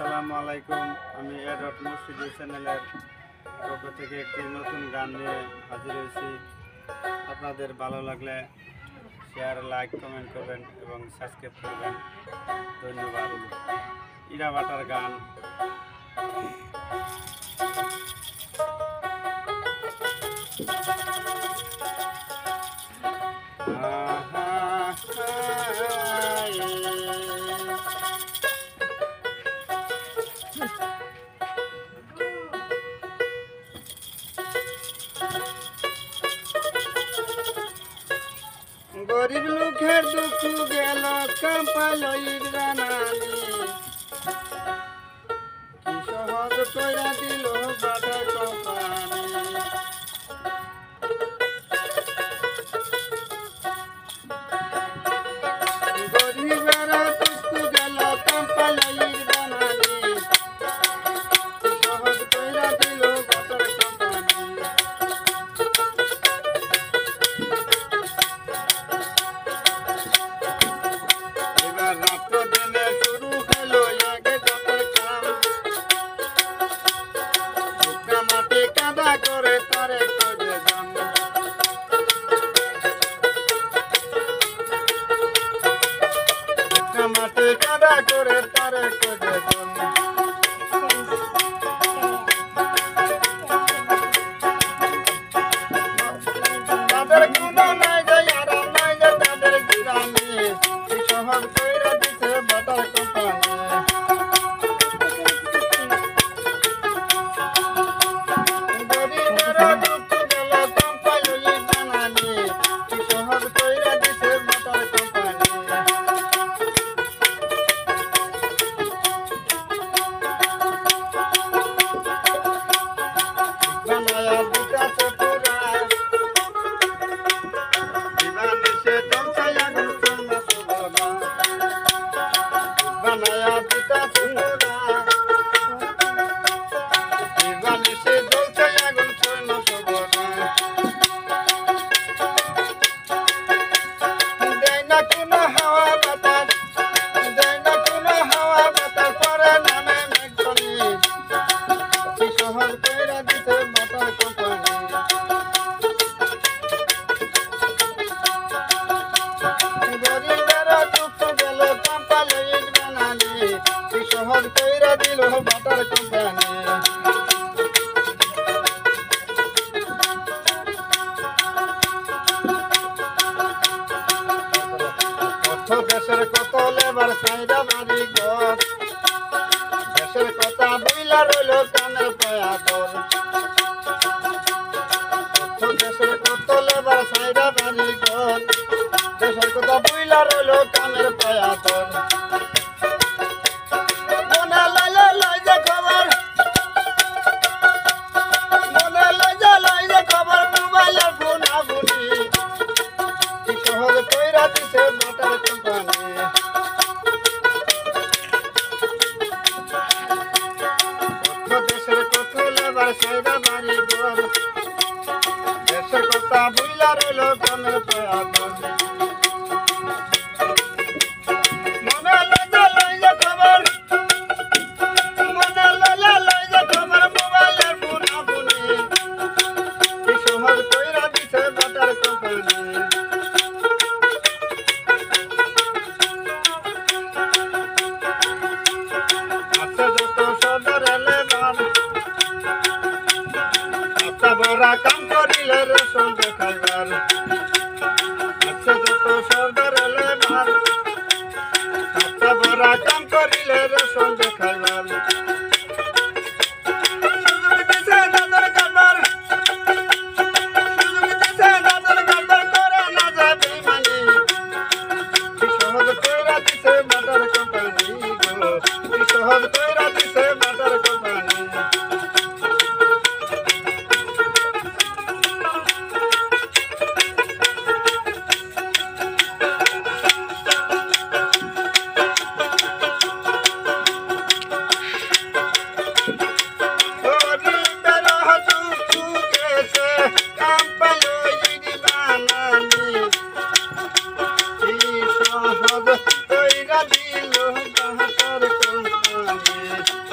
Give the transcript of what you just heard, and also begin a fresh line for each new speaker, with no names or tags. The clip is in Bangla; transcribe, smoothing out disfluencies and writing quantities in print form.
আসসালামু আলাইকুম। আমি এডট মুর্শিদি চ্যানেলের পক্ষ থেকে একটি নতুন গান নিয়ে হাজির হয়েছি। আপনাদের ভালো লাগলে শেয়ার, লাইক, কমেন্ট করবেন এবং সাবস্ক্রাইব করবেন। ধন্যবাদ। ইরাবাটার গান। গরিব লোকের দুঃখ গেল কাম্পালইর রানানি, কি সহজ কইরা দিল বাটা কোম্পানি। গরিবের দুঃখ গেল কাম্পালইর রানানি, কি সহজ কইরা দিল বাটা কোম্পানি। রাত্র দিনে শুরু হলো এক যতের কাম, শুকনা মাটি কাদা করে তারে করে দাম। শুকনা মাটি কাদা করে তারে করে দাম। তাদের গুণা নাই যে আরাম নাই যে তাদের গিরানি, সহজ কইরা দিছে বাটার কোম্পানি। গরিবের দুঃখ গেল কাম্পালইর রানানি, কি সহজ কইরা দিছে বাটার কোম্পানি। বানায়া দিতাছে পুরা, দিবানিশে জলসায় আগুন চলনা শুভনা। বানায়া দিতাছে পুরা, দিবানিশে জলসায় আগুন চলনা শুভনা। দেয় না কোনো হাওয়া বাতাস, দেয় না কোনো হাওয়া বাতাস, পরে নামে মেঘধনি, কি সহজ কইরা দিছে বাটার কোম্পানি। গরিবের দুঃখ গেল কাম্পালইর রানানি, কি সহজ কইরা দিল বাটার কোম্পানি। অর্থ দেশের কত লেবার সাইডা বাড়ি ঘর, দেশের কথা বইলা রইল কানের পায়াদর। অর্থ দেশের কত লেবার সাইডা বাড়ি ঘর, দেশের কথা বইলা রইল কানের পায়াদর। মনে লাইলে লাই যে খবর, মনে লাই যে খবর, মোবাইলের ফোন আগুনি, কি সহজ কইরা দিছে বাটার কোম্পানি। দেশের কত লেবার সাইডা বাড়ি ঘর, দেশের কথা বইলা রইল কানের পায়াদর। মনে লাই যে খবর, মনে লাই যে খবর, মোবাইলের ফোন আগুনি, কি সহজ কইরা দিছে বাটার কোম্পানি। আছে যত সদর লেবার, আচ্ছা বড়া কাম করিলে রেশন দেখাইবার। আছে যত সদর লেবার, আচ্ছা বড়া কাম করিলে রেশন দেখাইবার। সুযোগ দিছে দাদর কারবার, সুযোগ দিছে দাদর কারবার, করে না যায় বেইমানি, কি সহজ কইরা দিছে বাটার কোম্পানি গো, কি সহজ কইরা দিছে বাটার কোম্পানি। হাফিজ।